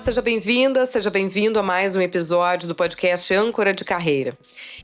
seja bem-vinda, seja bem-vindo a mais um episódio do podcast Âncora de Carreira.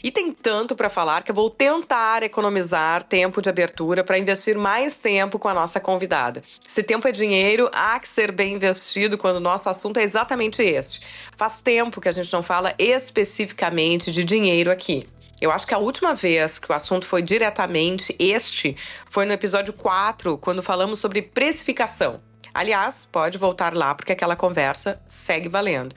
E tem tanto para falar que eu vou tentar economizar tempo de abertura para investir mais tempo com a nossa convidada. Se tempo é dinheiro, há que ser bem investido quando o nosso assunto é exatamente este. Faz tempo que a gente não fala especificamente de dinheiro aqui. Eu acho que a última vez que o assunto foi diretamente este foi no episódio 4, quando falamos sobre precificação. Aliás, pode voltar lá porque aquela conversa segue valendo.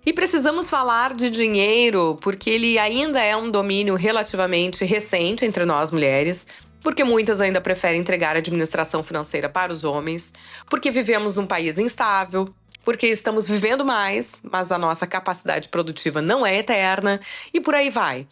E precisamos falar de dinheiro porque ele ainda é um domínio relativamente recente entre nós mulheres, porque muitas ainda preferem entregar a administração financeira para os homens, porque vivemos num país instável, porque estamos vivendo mais, mas a nossa capacidade produtiva não é eterna e por aí vai.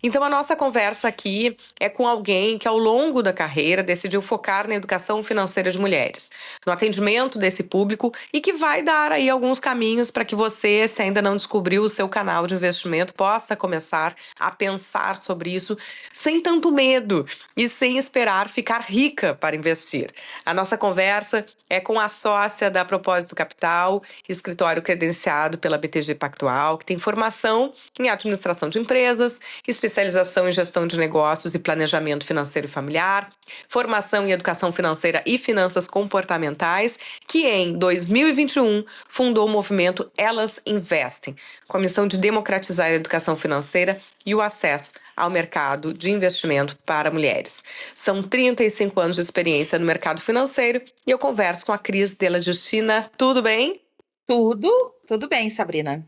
Então, a nossa conversa aqui é com alguém que, ao longo da carreira, decidiu focar na educação financeira de mulheres, no atendimento desse público e que vai dar aí alguns caminhos para que você, se ainda não descobriu o seu canal de investimento, possa começar a pensar sobre isso sem tanto medo e sem esperar ficar rica para investir. A nossa conversa é com a sócia da Propósito Capital, escritório credenciado pela BTG Pactual, que tem formação em administração de empresas, especialização em gestão de negócios e planejamento financeiro familiar, formação em educação financeira e finanças comportamentais, que em 2021 fundou o movimento Elas Investem, com a missão de democratizar a educação financeira e o acesso ao mercado de investimento para mulheres. São 35 anos de experiência no mercado financeiro e eu converso com a Cris Della Justina. Tudo bem? Tudo bem, Sabrina.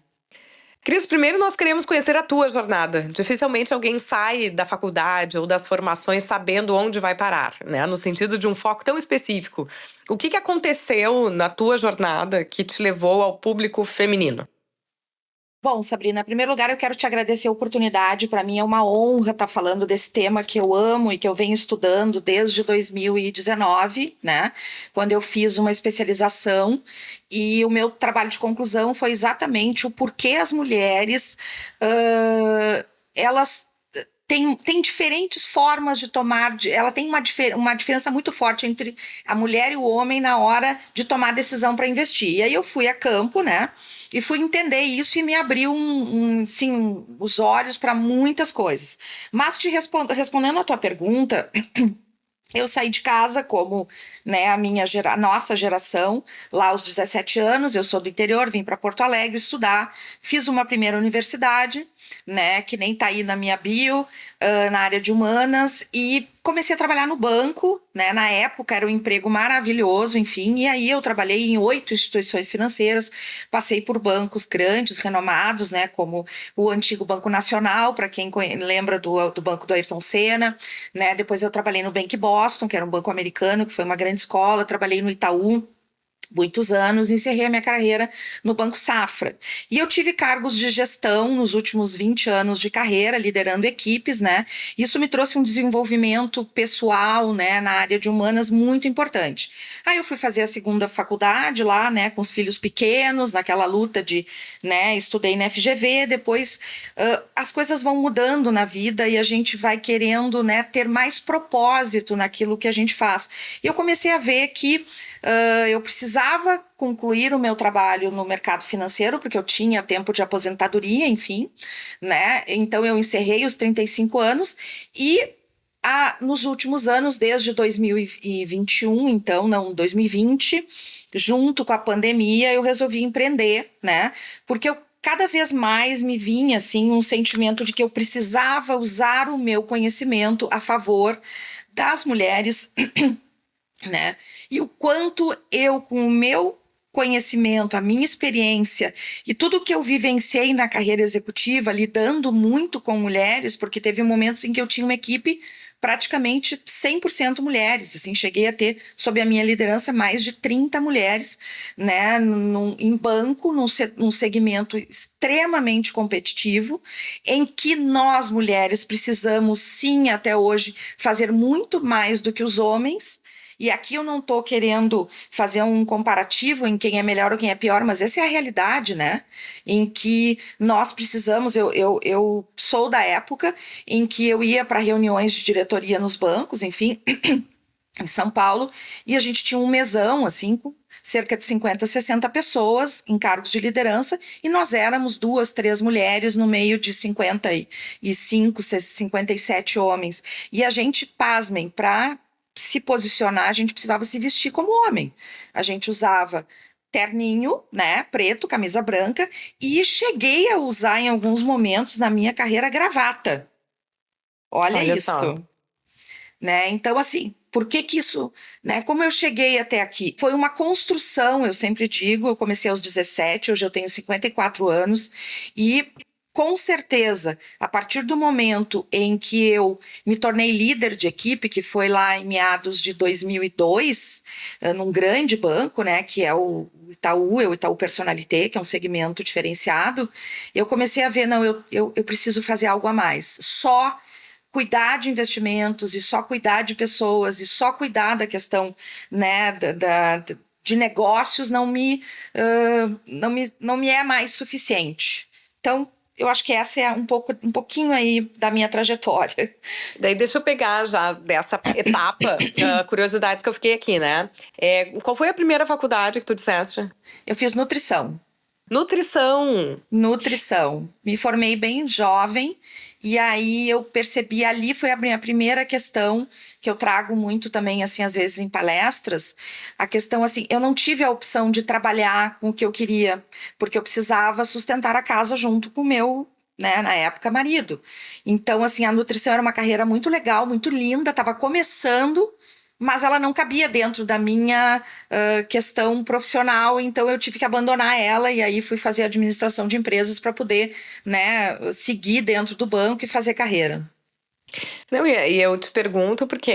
Cris, primeiro nós queremos conhecer a tua jornada. Dificilmente alguém sai da faculdade ou das formações sabendo onde vai parar, né? No sentido de um foco tão específico. O que aconteceu na tua jornada que te levou ao público feminino? Bom, Sabrina, em primeiro lugar, eu quero te agradecer a oportunidade. Para mim é uma honra estar falando desse tema que eu amo e que eu venho estudando desde 2019, né? Quando eu fiz uma especialização e o meu trabalho de conclusão foi exatamente o porquê as mulheres, elas tem diferentes formas de tomar, ela tem uma diferença muito forte entre a mulher e o homem na hora de tomar decisão para investir. E aí eu fui a campo, né? E fui entender isso e me abriu sim, os olhos para muitas coisas. Mas respondendo a tua pergunta, eu saí de casa como, né, a nossa geração, lá aos 17 anos, eu sou do interior, vim para Porto Alegre estudar, fiz uma primeira universidade, né, que nem tá aí na minha bio, na área de humanas, e comecei a trabalhar no banco, né, na época era um emprego maravilhoso, enfim, e aí eu trabalhei em 8 instituições financeiras, passei por bancos grandes, renomados, né, como o antigo Banco Nacional, para quem lembra do banco do Ayrton Senna, né, depois eu trabalhei no Bank Boston, que era um banco americano, que foi uma grande escola, trabalhei no Itaú, muitos anos, encerrei a minha carreira no Banco Safra. E eu tive cargos de gestão nos últimos 20 anos de carreira, liderando equipes, né? Isso me trouxe um desenvolvimento pessoal, né, na área de humanas muito importante. Aí eu fui fazer a segunda faculdade lá, né, com os filhos pequenos, naquela luta de, né, estudei na FGV, depois as coisas vão mudando na vida e a gente vai querendo, né, ter mais propósito naquilo que a gente faz. E eu comecei a ver que eu precisava concluir o meu trabalho no mercado financeiro, porque eu tinha tempo de aposentadoria, enfim, né? Então eu encerrei os 35 anos e nos últimos anos, desde 2021, então, não, 2020, junto com a pandemia, eu resolvi empreender, né? Porque eu cada vez mais me vinha, assim, um sentimento de que eu precisava usar o meu conhecimento a favor das mulheres, né? E o quanto eu, com o meu conhecimento, a minha experiência e tudo que eu vivenciei na carreira executiva, lidando muito com mulheres, porque teve momentos em que eu tinha uma equipe praticamente 100% mulheres, assim, cheguei a ter, sob a minha liderança, mais de 30 mulheres, né, em banco, num segmento extremamente competitivo, em que nós, mulheres, precisamos, sim, até hoje, fazer muito mais do que os homens. E aqui eu não estou querendo fazer um comparativo em quem é melhor ou quem é pior, mas essa é a realidade, né? Em que nós precisamos, eu sou da época em que eu ia para reuniões de diretoria nos bancos, enfim, em São Paulo, e a gente tinha um mesão, assim, com cerca de 50, 60 pessoas em cargos de liderança, e nós éramos 2, 3 mulheres no meio de 55, 57 homens. E a gente, pasmem, para se posicionar, a gente precisava se vestir como homem. A gente usava terninho, né, preto, camisa branca, e cheguei a usar em alguns momentos na minha carreira gravata. Olha isso, só. né? Então, assim, por que isso, né? Como eu cheguei até aqui? Foi uma construção, eu sempre digo, eu comecei aos 17, hoje eu tenho 54 anos, e com certeza, a partir do momento em que eu me tornei líder de equipe, que foi lá em meados de 2002, num grande banco, né, que é o Itaú Personalité, que é um segmento diferenciado, eu comecei a ver, não, eu preciso fazer algo a mais. Só cuidar de investimentos e só cuidar de pessoas e só cuidar da questão, né, de negócios não me é mais suficiente. Então, eu acho que essa é um pouquinho aí da minha trajetória. Daí deixa eu pegar já dessa etapa, curiosidades que eu fiquei aqui, né? Qual foi a primeira faculdade que tu disseste? Eu fiz nutrição. Nutrição. Me formei bem jovem e aí eu percebi, ali foi a minha primeira questão, que eu trago muito também, assim, às vezes em palestras, a questão, assim, eu não tive a opção de trabalhar com o que eu queria, porque eu precisava sustentar a casa junto com o meu, né, na época, marido. Então, assim, a nutrição era uma carreira muito legal, muito linda, estava começando, mas ela não cabia dentro da minha questão profissional, então eu tive que abandonar ela e aí fui fazer administração de empresas para poder, né, seguir dentro do banco e fazer carreira. Não, e eu te pergunto porque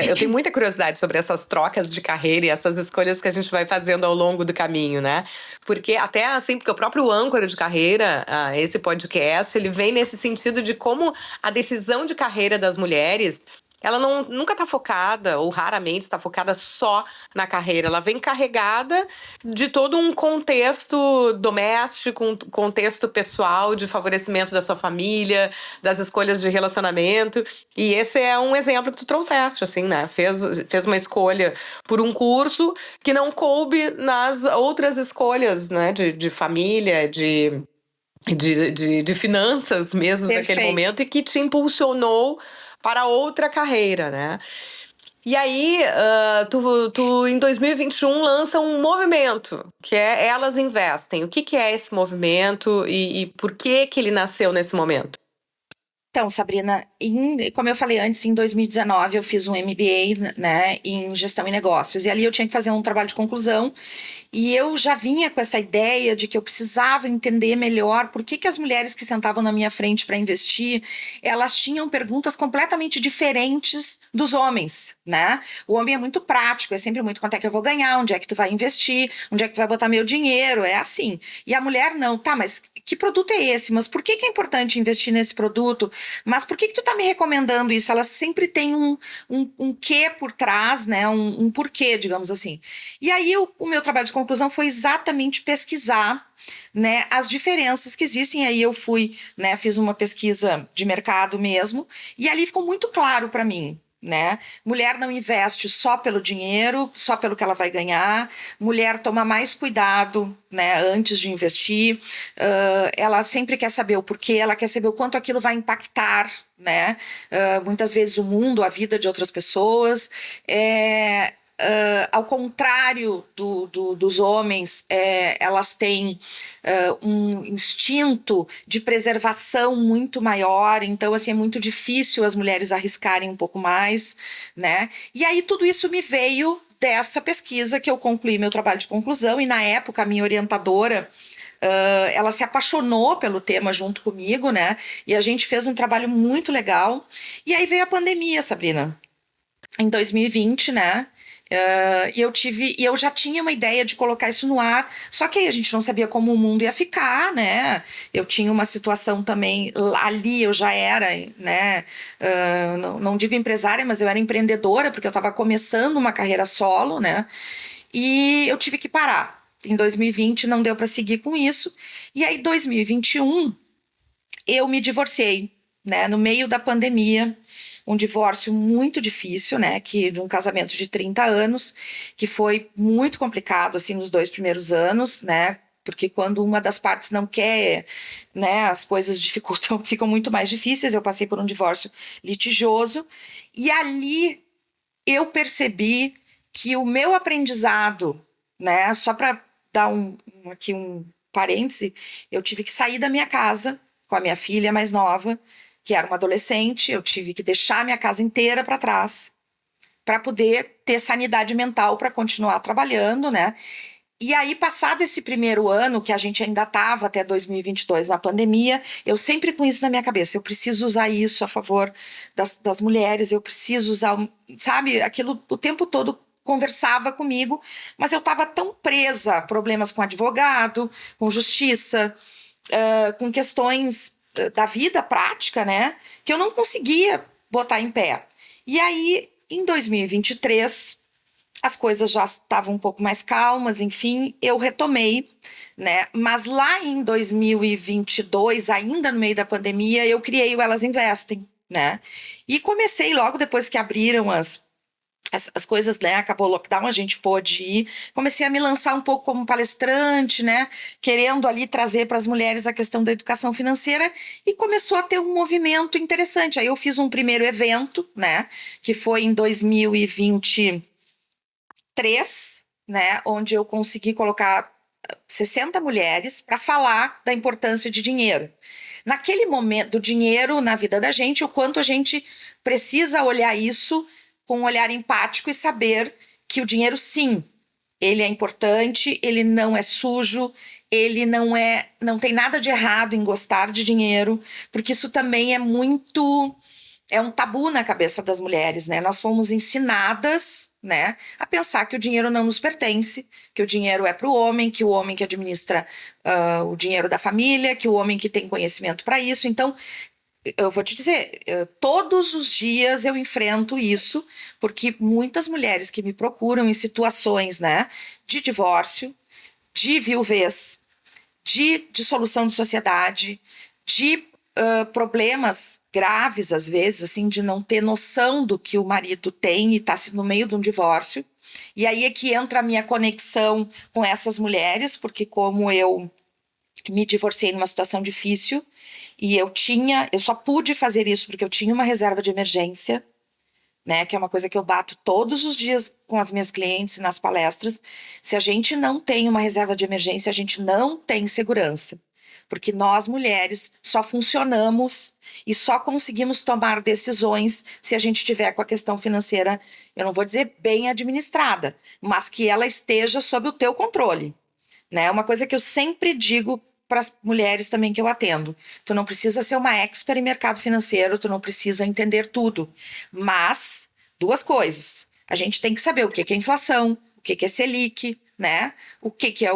eu tenho muita curiosidade sobre essas trocas de carreira e essas escolhas que a gente vai fazendo ao longo do caminho, né? Porque até assim, porque o próprio âncora de carreira, esse podcast, ele vem nesse sentido de como a decisão de carreira das mulheres, ela nunca está focada, ou raramente está focada só na carreira. Ela vem carregada de todo um contexto doméstico, um contexto pessoal de favorecimento da sua família, das escolhas de relacionamento. E esse é um exemplo que tu trouxeste, assim, né? Fez uma escolha por um curso que não coube nas outras escolhas, né? De família, de finanças mesmo. Perfeito. Naquele momento, e que te impulsionou para outra carreira, né? E aí, tu em 2021 lança um movimento, que é Elas Investem. O que é esse movimento e por que ele nasceu nesse momento? Então, Sabrina, como eu falei antes, em 2019 eu fiz um MBA, né, em gestão e negócios, e ali eu tinha que fazer um trabalho de conclusão, e eu já vinha com essa ideia de que eu precisava entender melhor por que as mulheres que sentavam na minha frente para investir, elas tinham perguntas completamente diferentes dos homens, né? O homem é muito prático, é sempre muito: quanto é que eu vou ganhar, onde é que tu vai investir, onde é que tu vai botar meu dinheiro, é assim. E a mulher não, tá, mas que produto é esse? Mas por que é importante investir nesse produto? Mas por que tu tá me recomendando isso? Elas sempre têm um quê por trás, né? Um porquê, digamos assim. E aí o meu trabalho de conclusão foi exatamente pesquisar, né, as diferenças que existem. Aí eu fui, né, fiz uma pesquisa de mercado mesmo, e ali ficou muito claro para mim, né? Mulher não investe só pelo dinheiro, só pelo que ela vai ganhar. Mulher toma mais cuidado, né, antes de investir. Ela sempre quer saber o porquê, ela quer saber o quanto aquilo vai impactar, né? Muitas vezes o mundo, a vida de outras pessoas. Ao contrário dos homens, elas têm um instinto de preservação muito maior, então assim, é muito difícil as mulheres arriscarem um pouco mais, né? E aí tudo isso me veio dessa pesquisa que eu concluí meu trabalho de conclusão, e na época a minha orientadora, ela se apaixonou pelo tema junto comigo, né? E a gente fez um trabalho muito legal. E aí veio a pandemia, Sabrina, em 2020, né? E eu já tinha uma ideia de colocar isso no ar, só que aí a gente não sabia como o mundo ia ficar, né? Eu tinha uma situação também, ali eu já era, né? Não digo empresária, mas eu era empreendedora, porque eu estava começando uma carreira solo, né? E eu tive que parar. Em 2020 não deu para seguir com isso, e aí em 2021 eu me divorciei, né? No meio da pandemia. um divórcio muito difícil, né, que de um casamento de 30 anos, que foi muito complicado, assim, nos 2 primeiros anos, né, porque quando uma das partes não quer, né, as coisas dificultam, ficam muito mais difíceis. Eu passei por um divórcio litigioso, e ali eu percebi que o meu aprendizado, né, só para dar aqui um parêntese, eu tive que sair da minha casa com a minha filha mais nova, que era uma adolescente, eu tive que deixar a minha casa inteira para trás para poder ter sanidade mental para continuar trabalhando, né? E aí, passado esse primeiro ano, que a gente ainda estava até 2022 na pandemia, eu sempre com isso na minha cabeça, eu preciso usar isso a favor das mulheres, eu preciso usar, sabe, aquilo o tempo todo conversava comigo, mas eu estava tão presa a problemas com advogado, com justiça, com questões da vida prática, né, que eu não conseguia botar em pé. E aí, em 2023, as coisas já estavam um pouco mais calmas, enfim, eu retomei, né? Mas lá em 2022, ainda no meio da pandemia, eu criei o Elas Investem, né? E comecei logo depois que abriram as coisas, né? Acabou o lockdown, a gente pôde ir. Comecei a me lançar um pouco como palestrante, né? Querendo ali trazer para as mulheres a questão da educação financeira, e começou a ter um movimento interessante. Aí eu fiz um primeiro evento, né? Que foi em 2023, né, onde eu consegui colocar 60 mulheres para falar da importância de dinheiro. Naquele momento, do dinheiro na vida da gente, o quanto a gente precisa olhar isso com um olhar empático e saber que o dinheiro, sim, ele é importante, ele não é sujo, ele não tem nada de errado em gostar de dinheiro, porque isso também é um tabu na cabeça das mulheres, né? Nós fomos ensinadas, né, a pensar que o dinheiro não nos pertence, que o dinheiro é para o homem, que o homem que administra o dinheiro da família, que o homem que tem conhecimento para isso. Então, eu vou te dizer, todos os dias eu enfrento isso, porque muitas mulheres que me procuram em situações, né, de divórcio, de viuvez, de dissolução de sociedade, de problemas graves, às vezes, assim, de não ter noção do que o marido tem e está no meio de um divórcio. E aí é que entra a minha conexão com essas mulheres, porque como eu me divorciei numa situação difícil, e eu só pude fazer isso porque eu tinha uma reserva de emergência, né, que é uma coisa que eu bato todos os dias com as minhas clientes nas palestras. Se a gente não tem uma reserva de emergência, a gente não tem segurança. Porque nós, mulheres, só funcionamos e só conseguimos tomar decisões se a gente tiver com a questão financeira, eu não vou dizer bem administrada, mas que ela esteja sob o teu controle, né? Uma coisa que eu sempre digo para as mulheres também que eu atendo: tu não precisa ser uma expert em mercado financeiro, tu não precisa entender tudo, mas duas coisas: a gente tem que saber o que é inflação, o que é Selic, né? O que é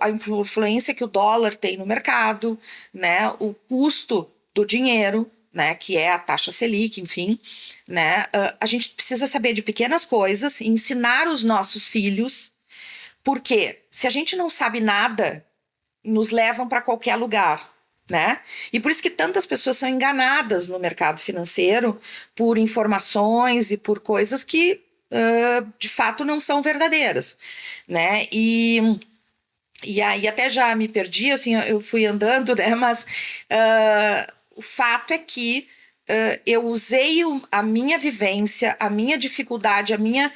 a influência que o dólar tem no mercado, né? O custo do dinheiro, né? Que é a taxa Selic, enfim, né? A gente precisa saber de pequenas coisas, ensinar os nossos filhos, porque se a gente não sabe nada, nos levam para qualquer lugar, né? E por isso que tantas pessoas são enganadas no mercado financeiro por informações e por coisas que de fato não são verdadeiras, né? E aí até já me perdi, assim, eu fui andando, né? Mas o fato é que eu usei a minha vivência, a minha dificuldade, a minha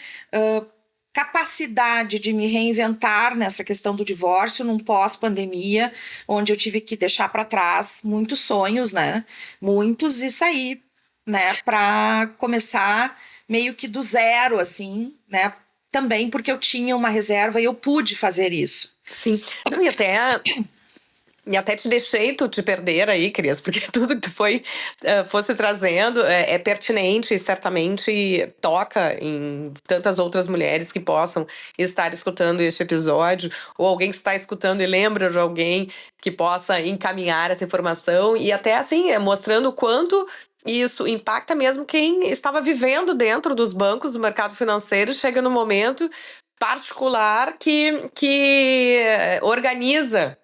capacidade de me reinventar nessa questão do divórcio num pós-pandemia, onde eu tive que deixar para trás muitos sonhos, né? Muitos, e sair, né? Para começar meio que do zero, assim, né? Também porque eu tinha uma reserva e eu pude fazer isso. Sim. Não, e até te deixei tu te perder aí, Cris, porque tudo que tu fosse trazendo é pertinente e certamente toca em tantas outras mulheres que possam estar escutando este episódio, ou alguém que está escutando e lembra de alguém que possa encaminhar essa informação, e até assim, mostrando o quanto isso impacta mesmo quem estava vivendo dentro dos bancos do mercado financeiro, chega no momento particular que organiza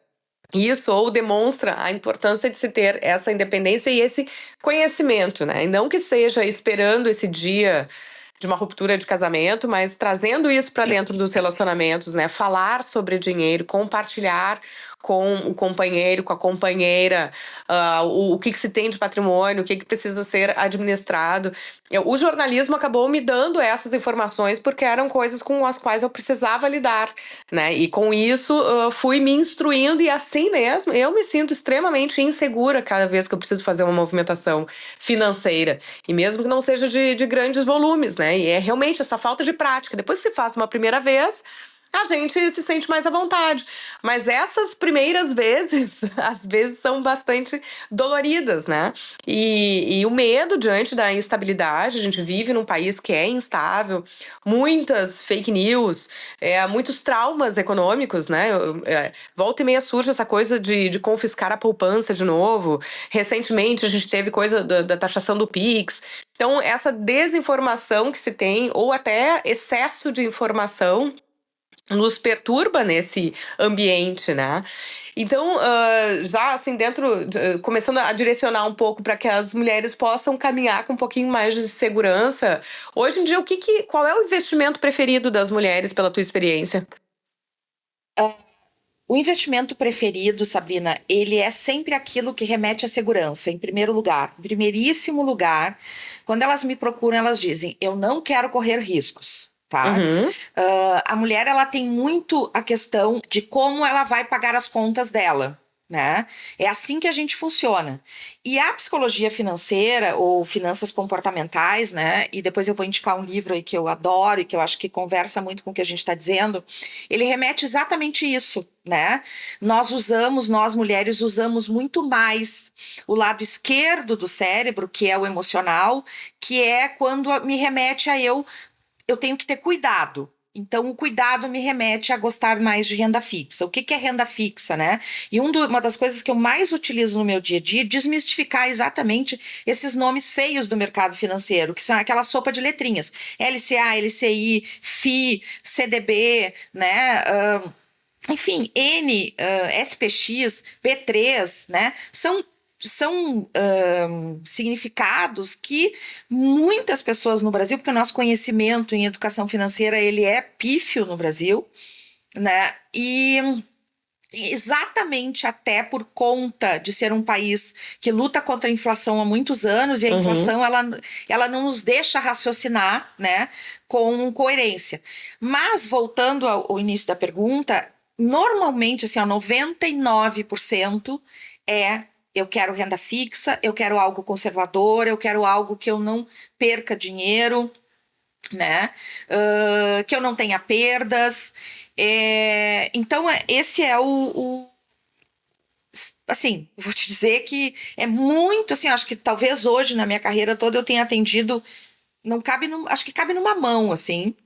isso, ou demonstra a importância de se ter essa independência e esse conhecimento, né? E não que seja esperando esse dia de uma ruptura de casamento, mas trazendo isso para dentro dos relacionamentos, né? Falar sobre dinheiro, compartilhar com o companheiro, com a companheira, o que se tem de patrimônio, o que precisa ser administrado. O jornalismo acabou me dando essas informações porque eram coisas com as quais eu precisava lidar, né? E com isso fui me instruindo e assim mesmo eu me sinto extremamente insegura cada vez que eu preciso fazer uma movimentação financeira. E mesmo que não seja de grandes volumes, né? E é realmente essa falta de prática. Depois que se faz uma primeira vez, a gente se sente mais à vontade. Mas essas primeiras vezes, às vezes, são bastante doloridas, né? E o medo diante da instabilidade, a gente vive num país que é instável, muitas fake news, muitos traumas econômicos, né? Volta e meia surge essa coisa de confiscar a poupança de novo. Recentemente, a gente teve coisa da taxação do Pix. Então, essa desinformação que se tem, ou até excesso de informação, nos perturba nesse ambiente, né? Então, já assim, começando a direcionar um pouco para que as mulheres possam caminhar com um pouquinho mais de segurança. Hoje em dia, qual é o investimento preferido das mulheres, pela tua experiência? O investimento preferido, Sabrina, ele é sempre aquilo que remete à segurança, em primeiro lugar. Em primeiríssimo lugar, quando elas me procuram, elas dizem, eu não quero correr riscos. Tá? Uhum. A mulher ela tem muito a questão de como ela vai pagar as contas dela. Né? É assim que a gente funciona. E a psicologia financeira ou finanças comportamentais, né? E depois eu vou indicar um livro aí que eu adoro e que eu acho que conversa muito com o que a gente está dizendo. Ele remete exatamente isso, né? Nós mulheres usamos muito mais o lado esquerdo do cérebro, que é o emocional, que é quando me remete a eu tenho que ter cuidado. Então, o cuidado me remete a gostar mais de renda fixa. O que é renda fixa, né? E uma das coisas que eu mais utilizo no meu dia a dia é desmistificar exatamente esses nomes feios do mercado financeiro, que são aquela sopa de letrinhas. LCA, LCI, FI, CDB, né? Enfim, SPX, B3, né? São significados que muitas pessoas no Brasil, porque o nosso conhecimento em educação financeira ele é pífio no Brasil, né? E exatamente até por conta de ser um país que luta contra a inflação há muitos anos, e a inflação ela não nos deixa raciocinar, né, com coerência. Mas voltando ao início da pergunta, normalmente assim, 99% eu quero renda fixa, eu quero algo conservador, eu quero algo que eu não perca dinheiro, né? Que eu não tenha perdas. Então, esse é assim, vou te dizer que é muito, assim, acho que talvez hoje na minha carreira toda eu tenha atendido, acho que cabe numa mão, assim,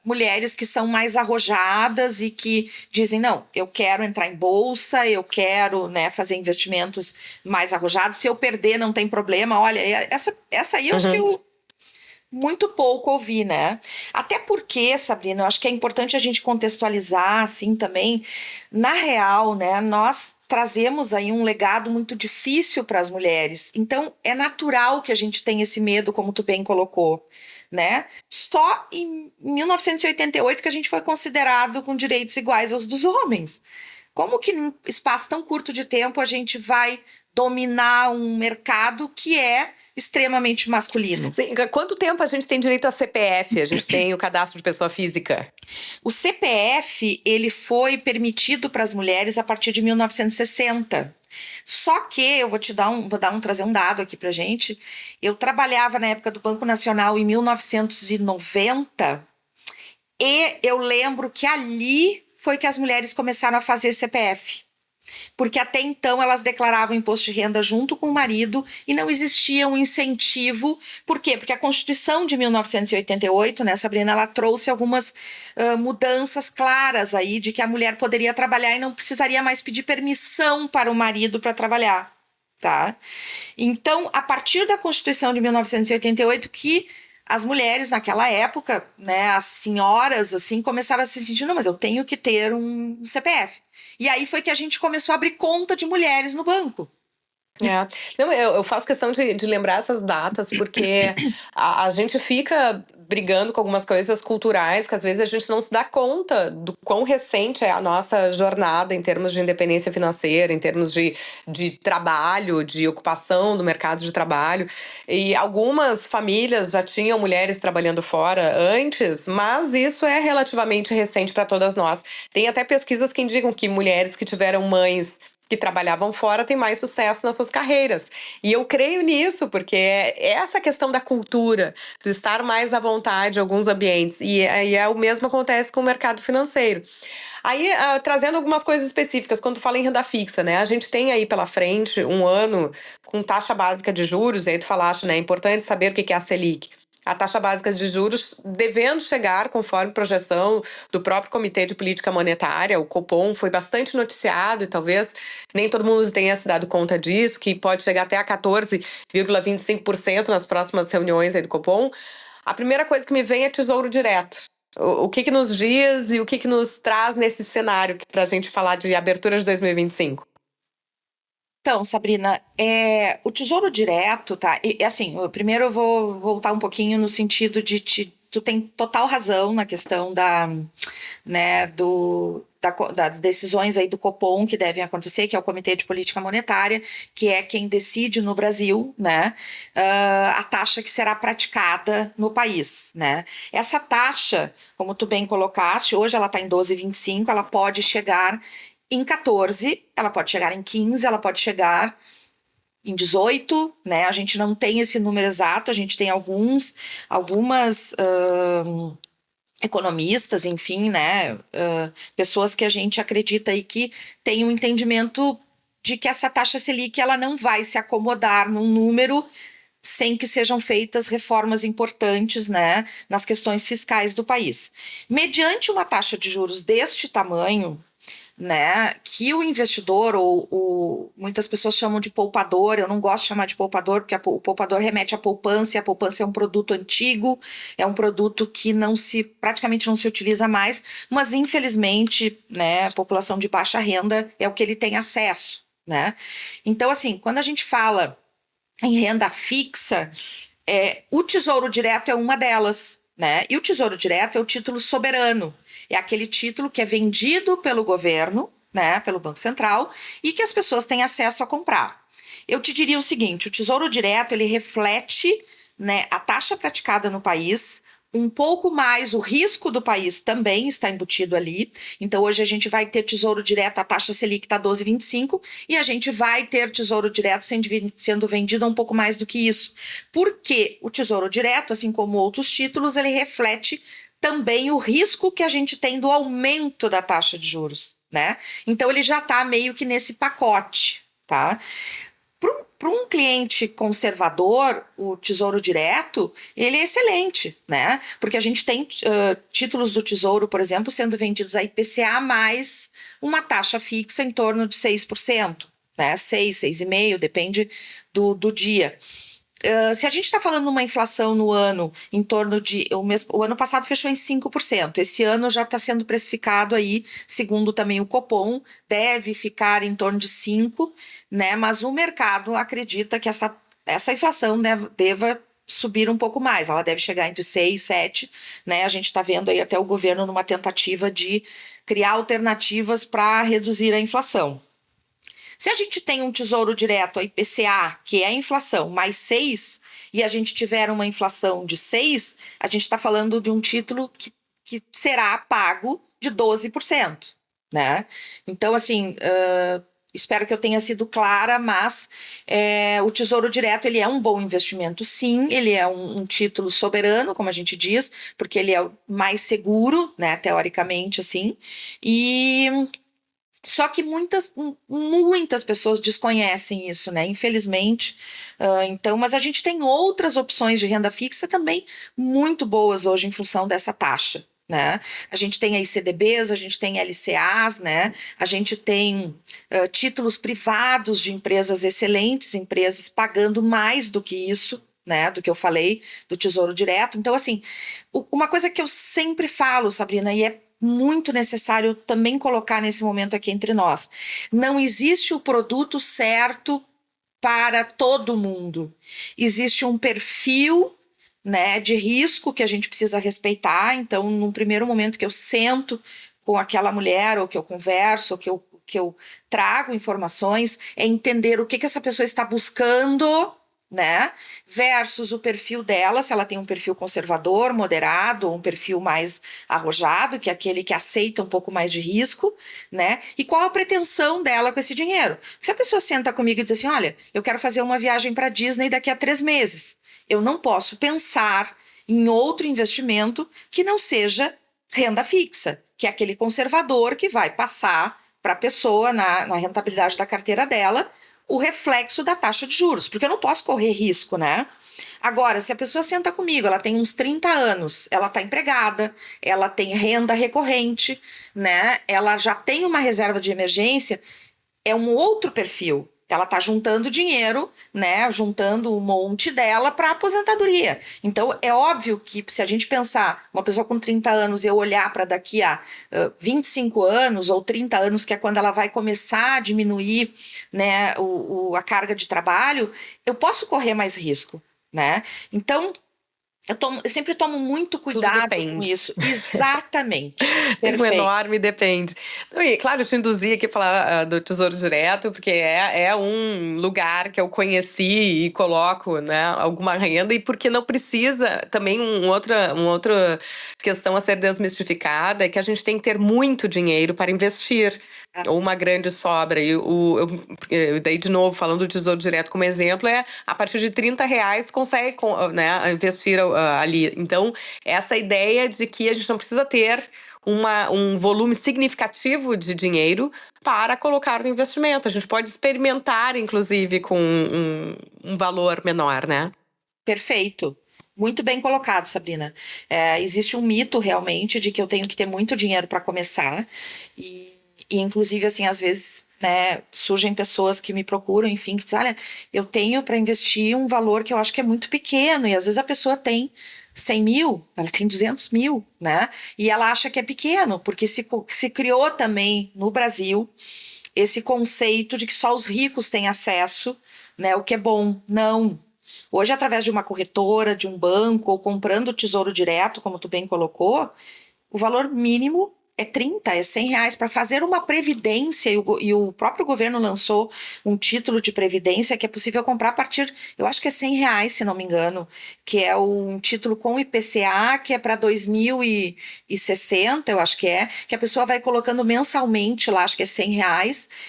mulheres que são mais arrojadas e que dizem, não, eu quero entrar em bolsa, eu quero, né, fazer investimentos mais arrojados, se eu perder não tem problema. Olha, essa aí eu acho que eu muito pouco ouvi, né? Até porque, Sabrina, eu acho que é importante a gente contextualizar, assim, também, na real, né, nós trazemos aí um legado muito difícil para as mulheres, então é natural que a gente tenha esse medo, como tu bem colocou, né? Só em 1988 que a gente foi considerado com direitos iguais aos dos homens. Como que num espaço tão curto de tempo a gente vai dominar um mercado que é extremamente masculino? Sim, quanto tempo a gente tem direito a CPF? A gente tem o cadastro de pessoa física? O CPF, ele foi permitido para as mulheres a partir de 1960. Só que eu trazer um dado aqui pra gente. Eu trabalhava na época do Banco Nacional em 1990 e eu lembro que ali foi que as mulheres começaram a fazer CPF. Porque até então elas declaravam imposto de renda junto com o marido e não existia um incentivo. Por quê? Porque a Constituição de 1988, né, Sabrina, ela trouxe algumas mudanças claras aí de que a mulher poderia trabalhar e não precisaria mais pedir permissão para o marido para trabalhar, tá? Então, a partir da Constituição de 1988 que as mulheres naquela época, né, as senhoras assim começaram a se sentir, não, mas eu tenho que ter um CPF. E aí foi que a gente começou a abrir conta de mulheres no banco. É. Não, eu faço questão de lembrar essas datas, porque a gente fica brigando com algumas coisas culturais que às vezes a gente não se dá conta do quão recente é a nossa jornada em termos de independência financeira, em termos de trabalho, de ocupação do mercado de trabalho. E algumas famílias já tinham mulheres trabalhando fora antes, mas isso é relativamente recente para todas nós. Tem até pesquisas que indicam que mulheres que tiveram mães que trabalhavam fora têm mais sucesso nas suas carreiras. E eu creio nisso, porque é essa questão da cultura, do estar mais à vontade em alguns ambientes. E o mesmo acontece com o mercado financeiro. Aí, trazendo algumas coisas específicas, quando tu fala em renda fixa, né? A gente tem aí pela frente um ano com taxa básica de juros, e aí tu falaste, né? É importante saber o que é a Selic. A taxa básica de juros devendo chegar, conforme projeção do próprio Comitê de Política Monetária, o Copom, foi bastante noticiado e talvez nem todo mundo tenha se dado conta disso, que pode chegar até a 14,25% nas próximas reuniões aí do Copom. A primeira coisa que me vem é Tesouro Direto. O que nos diz e o que nos traz nesse cenário para a gente falar de abertura de 2025? Então, Sabrina, o Tesouro Direto, tá? E assim, primeiro eu vou voltar um pouquinho no sentido de tu tem total razão na questão né, das decisões aí do Copom que devem acontecer, que é o Comitê de Política Monetária, que é quem decide no Brasil, né, a taxa que será praticada no país, né? Essa taxa, como tu bem colocaste, hoje ela está em 12,25, ela pode chegar em 14, ela pode chegar em 15, ela pode chegar em 18, né? A gente não tem esse número exato, a gente tem algumas economistas, enfim, né? Pessoas que a gente acredita aí que tem um entendimento de que essa taxa Selic ela não vai se acomodar num número sem que sejam feitas reformas importantes, né, nas questões fiscais do país. Mediante uma taxa de juros deste tamanho, né, que o investidor ou muitas pessoas chamam de poupador, eu não gosto de chamar de poupador porque o poupador remete à poupança, e a poupança é um produto antigo, é um produto que praticamente não se utiliza mais, mas infelizmente, né, a população de baixa renda é o que ele tem acesso, né? Então, assim, quando a gente fala em renda fixa, o Tesouro Direto é uma delas, né? E o Tesouro Direto é o título soberano. É aquele título que é vendido pelo governo, né, pelo Banco Central, e que as pessoas têm acesso a comprar. Eu te diria o seguinte, o Tesouro Direto, ele reflete, né, a taxa praticada no país, um pouco mais o risco do país também está embutido ali. Então, hoje a gente vai ter Tesouro Direto, a taxa Selic está 12,25, e a gente vai ter Tesouro Direto sendo vendido a um pouco mais do que isso. Porque o Tesouro Direto, assim como outros títulos, ele reflete também o risco que a gente tem do aumento da taxa de juros, né? Então, ele já está meio que nesse pacote, tá? Para um cliente conservador, o Tesouro Direto, ele é excelente, né? Porque a gente tem títulos do Tesouro, por exemplo, sendo vendidos a IPCA mais uma taxa fixa em torno de 6%, né? 6, 6,5%, depende do dia. Se a gente está falando de uma inflação no ano em torno de... O ano passado fechou em 5%. Esse ano já está sendo precificado aí, segundo também o Copom, deve ficar em torno de 5%, né? Mas o mercado acredita que essa inflação deva subir um pouco mais. Ela deve chegar entre 6% e 7%, né? A gente está vendo aí até o governo numa tentativa de criar alternativas para reduzir a inflação. Se a gente tem um Tesouro Direto, a IPCA, que é a inflação, mais 6, e a gente tiver uma inflação de 6, a gente está falando de um título que será pago de 12%, né? Então, assim, espero que eu tenha sido clara, mas o Tesouro Direto, ele é um bom investimento, sim, ele é um título soberano, como a gente diz, porque ele é o mais seguro, né, teoricamente, assim, Só que muitas pessoas desconhecem isso, né? Infelizmente. Então, mas a gente tem outras opções de renda fixa também muito boas hoje em função dessa taxa, né? A gente tem aí CDBs, a gente tem LCAs, né? A gente tem títulos privados de empresas excelentes, empresas pagando mais do que isso, né? Do que eu falei, do Tesouro Direto. Então, assim, uma coisa que eu sempre falo, Sabrina, e é muito necessário também colocar nesse momento aqui entre nós. Não existe o produto certo para todo mundo. Existe um perfil, né, de risco que a gente precisa respeitar. Então, num primeiro momento que eu sento com aquela mulher, ou que eu converso, ou que eu trago informações, é entender o que essa pessoa está buscando, né, versus o perfil dela, se ela tem um perfil conservador, moderado, ou um perfil mais arrojado, que é aquele que aceita um pouco mais de risco, né, e qual a pretensão dela com esse dinheiro. Se a pessoa senta comigo e diz assim, olha, eu quero fazer uma viagem para Disney daqui a 3 meses, eu não posso pensar em outro investimento que não seja renda fixa, que é aquele conservador que vai passar para a pessoa, na rentabilidade da carteira dela, o reflexo da taxa de juros, porque eu não posso correr risco, né? Agora, se a pessoa senta comigo, ela tem uns 30 anos, ela está empregada, ela tem renda recorrente, né? Ela já tem uma reserva de emergência, é um outro perfil. Ela está juntando dinheiro, né? Juntando um monte dela para aposentadoria. Então, é óbvio que se a gente pensar uma pessoa com 30 anos e eu olhar para daqui a 25 anos ou 30 anos, que é quando ela vai começar a diminuir, né, a carga de trabalho, eu posso correr mais risco, né? Então, eu sempre tomo muito Tudo cuidado com depende. isso. Exatamente. Tem um Perfeito. enorme depende. Então, e claro, eu te induzi aqui a falar do Tesouro Direto, porque é um lugar que eu conheci e coloco, né, alguma renda, e porque não precisa, também uma outra questão a ser desmistificada, é que a gente tem que ter muito dinheiro para investir, ou uma grande sobra. E eu dei de novo, falando do Tesouro Direto como exemplo, a partir de R$ 30 consegue, né, investir ali. Então, essa ideia de que a gente não precisa ter um volume significativo de dinheiro para colocar no investimento. A gente pode experimentar, inclusive, com um valor menor, né? Perfeito. Muito bem colocado, Sabrina. Existe um mito realmente de que eu tenho que ter muito dinheiro para começar. E, inclusive, assim, às vezes, né, surgem pessoas que me procuram, enfim, que dizem, olha, eu tenho para investir um valor que eu acho que é muito pequeno. E às vezes a pessoa tem 100 mil, ela tem 200 mil, né? E ela acha que é pequeno, porque se criou também no Brasil esse conceito de que só os ricos têm acesso, né? O que é bom. Não. Hoje, através de uma corretora, de um banco, ou comprando o Tesouro Direto, como tu bem colocou, o valor mínimo é 30, é R$ 100 para fazer uma previdência, e o próprio governo lançou um título de previdência que é possível comprar a partir, eu acho que é R$ 100, se não me engano, que é um título com IPCA, que é para 2060, eu acho que a pessoa vai colocando mensalmente lá, acho que é R$ 100,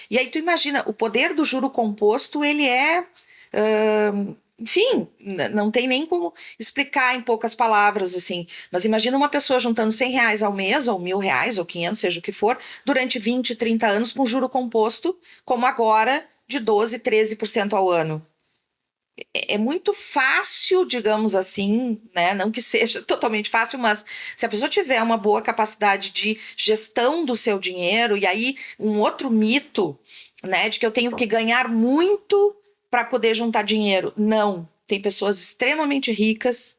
e aí tu imagina, o poder do juro composto, ele é... enfim, não tem nem como explicar em poucas palavras, assim. Mas imagina uma pessoa juntando R$ 100 ao mês, ou R$ 1.000, ou 500, seja o que for, durante 20, 30 anos com juro composto, como agora, de 12, 13% ao ano. É muito fácil, digamos assim, né? Não que seja totalmente fácil, mas se a pessoa tiver uma boa capacidade de gestão do seu dinheiro, e aí um outro mito, né, de que eu tenho que ganhar muito para poder juntar dinheiro. Não. Tem pessoas extremamente ricas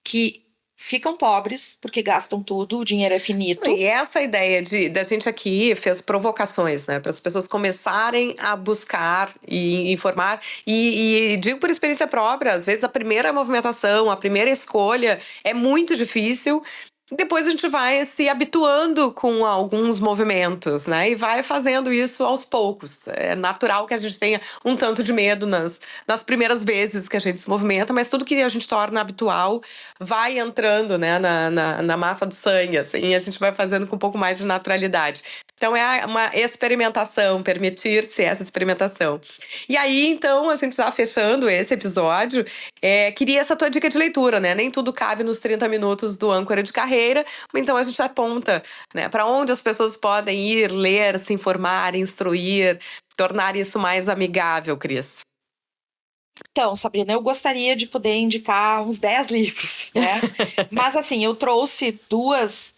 que ficam pobres porque gastam tudo, o dinheiro é finito. E essa ideia da gente aqui fez provocações, né, para as pessoas começarem a buscar e informar. E digo por experiência própria, às vezes a primeira movimentação, a primeira escolha é muito difícil. Depois a gente vai se habituando com alguns movimentos, né? E vai fazendo isso aos poucos. É natural que a gente tenha um tanto de medo nas primeiras vezes que a gente se movimenta, mas tudo que a gente torna habitual vai entrando, né, na massa do sangue, assim, e a gente vai fazendo com um pouco mais de naturalidade. Então é uma experimentação, permitir-se essa experimentação. E aí, então, a gente já fechando esse episódio, queria essa tua dica de leitura, né? Nem tudo cabe nos 30 minutos do âncora de carreira, então a gente aponta, né, para onde as pessoas podem ir, ler, se informar, instruir, tornar isso mais amigável, Cris. Então, Sabrina, eu gostaria de poder indicar uns 10 livros, né? Mas, assim, eu trouxe dois,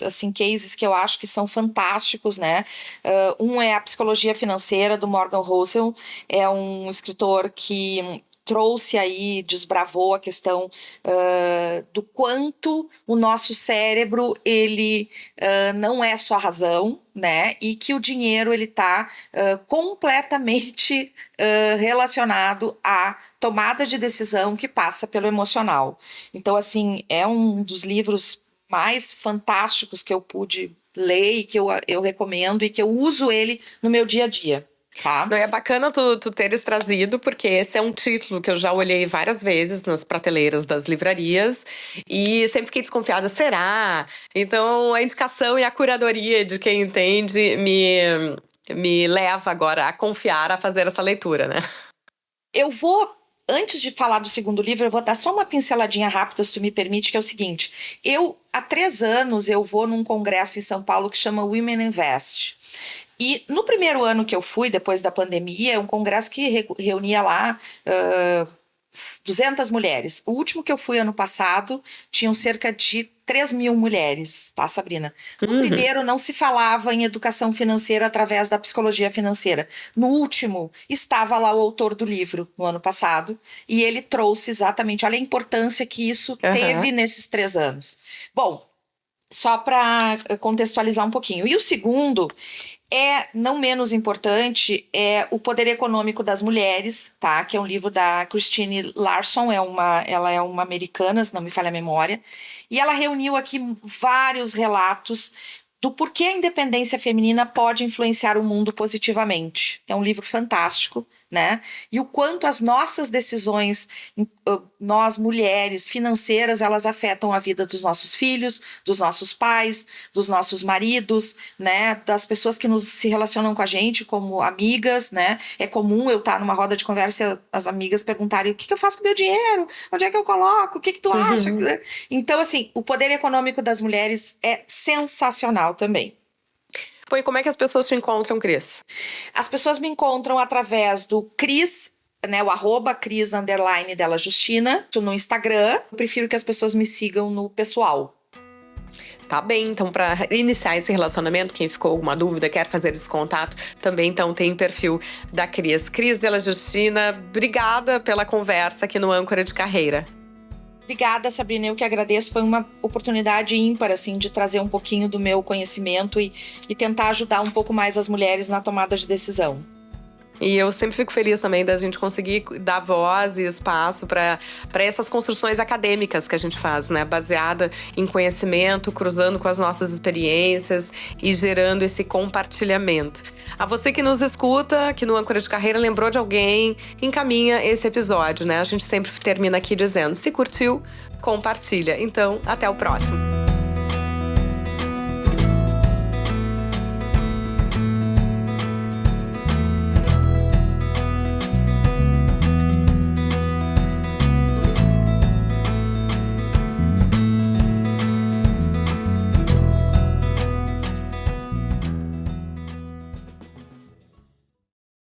assim, cases que eu acho que são fantásticos, né? Um é A Psicologia Financeira, do Morgan Housel. É um escritor que trouxe aí, desbravou a questão do quanto o nosso cérebro, ele não é só razão, né? E que o dinheiro, ele está completamente relacionado à tomada de decisão que passa pelo emocional. Então, assim, é um dos livros mais fantásticos que eu pude ler e que eu recomendo e que eu uso ele no meu dia a dia. Tá. Não, é bacana tu teres trazido, porque esse é um título que eu já olhei várias vezes nas prateleiras das livrarias e sempre fiquei desconfiada, será? Então a indicação e a curadoria de quem entende me leva agora a confiar, a fazer essa leitura, né? Antes de falar do segundo livro, eu vou dar só uma pinceladinha rápida, se tu me permite, que é o seguinte. Há 3 anos, eu vou num congresso em São Paulo que chama Women Invest. E no primeiro ano que eu fui, depois da pandemia, é um congresso que reunia lá 200 mulheres. O último que eu fui ano passado, tinham cerca de 3.000 mulheres, tá, Sabrina? No primeiro não se falava em educação financeira através da psicologia financeira. No último, estava lá o autor do livro, no ano passado, e ele trouxe exatamente, olha a importância que isso teve nesses 3 anos. Bom, só para contextualizar um pouquinho. E o segundo não menos importante, é O Poder Econômico das Mulheres, tá? Que é um livro da Christine Larson, ela é uma americana, se não me falha a memória, e ela reuniu aqui vários relatos do porquê a independência feminina pode influenciar o mundo positivamente. É um livro fantástico, né? E o quanto as nossas decisões, nós mulheres financeiras, elas afetam a vida dos nossos filhos, dos nossos pais, dos nossos maridos, né? Das pessoas que se relacionam com a gente como amigas, né? É comum eu estar numa roda de conversa, as amigas perguntarem: o que eu faço com o meu dinheiro? Onde é que eu coloco? O que tu acha? Então, assim, o poder econômico das mulheres é sensacional também. E como é que as pessoas te encontram, Cris? As pessoas me encontram através do Cris, né, o @Cris _Della Justina, no Instagram. Eu prefiro que as pessoas me sigam no pessoal. Tá bem, então para iniciar esse relacionamento, quem ficou alguma dúvida, quer fazer esse contato, também então tem perfil da Cris. Cris Della Justina, obrigada pela conversa aqui no Âncora de Carreira. Obrigada, Sabrina, eu que agradeço. Foi uma oportunidade ímpar, assim, de trazer um pouquinho do meu conhecimento e tentar ajudar um pouco mais as mulheres na tomada de decisão. E eu sempre fico feliz também da gente conseguir dar voz e espaço para essas construções acadêmicas que a gente faz, né? Baseada em conhecimento, cruzando com as nossas experiências e gerando esse compartilhamento. A você que nos escuta, aqui no Âncora de Carreira, lembrou de alguém, encaminha esse episódio, né? A gente sempre termina aqui dizendo: se curtiu, compartilha. Então, até o próximo.